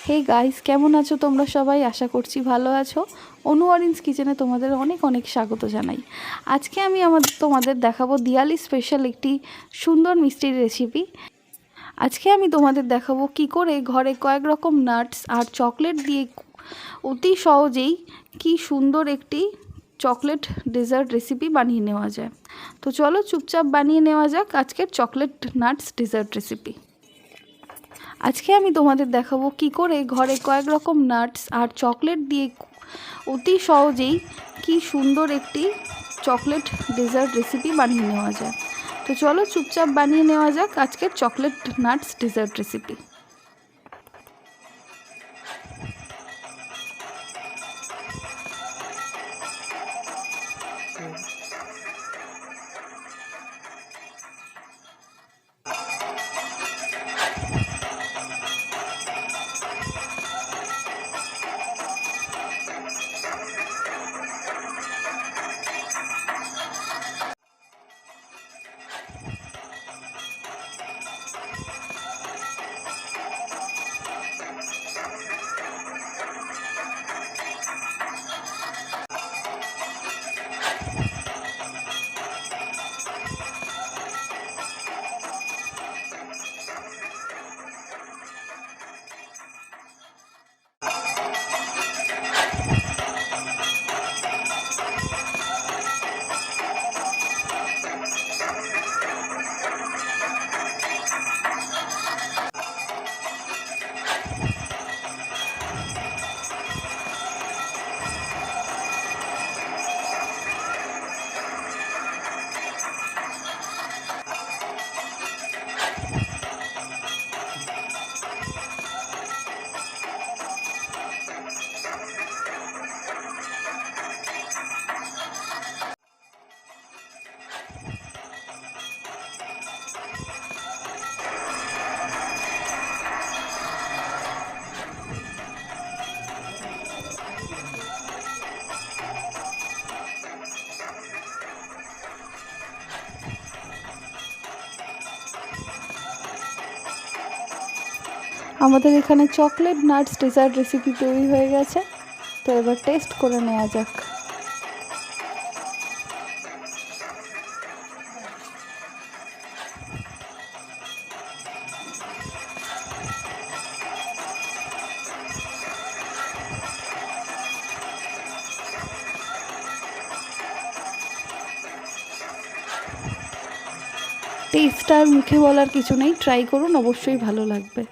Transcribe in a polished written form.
Hey guys, কেমন আছো তোমরা সবাই? আশা করছি ভালো আছো। অনু অরেঞ্জ কিচেনে তোমাদের অনেক অনেক স্বাগত জানাই। আজকে আমি তোমাদের দেখাবো দিওয়ালি স্পেশাল একটি সুন্দর মিষ্টির রেসিপি। আজকে আমি তোমাদের দেখাবো কি করে ঘরে কয়েক রকম নাটস আর চকলেট দিয়ে অতি সহজেই কি সুন্দর একটি চকলেট ডেজার্ট রেসিপি বানিয়ে নেওয়া যায়। তো চলো চুপচাপ বানিয়ে নেওয়া যাক আজকের চকলেট নাটস ডেজার্ট রেসিপি। আজকে আমি তোমাদের দেখাবো কি করে ঘরে কয়েক রকম নাটস আর চকলেট দিয়ে অতি সহজেই কি সুন্দর একটি চকলেট ডেজার্ট রেসিপি বানিয়ে নেওয়া যায়। তো চলো চুপচাপ বানিয়ে নেওয়া যাক আজকের চকলেট নাটস ডেজার্ট রেসিপি। আমাদের এখানে চকলেট নাটস ডেজার্ট রেসিপি তৈরি হয়ে গেছে। তো এবার টেস্ট করে নেওয়া যাক। টেস্টটা আর মুখে বলার কিছু নেই, ট্রাই করুন, অবশ্যই ভালো লাগবে।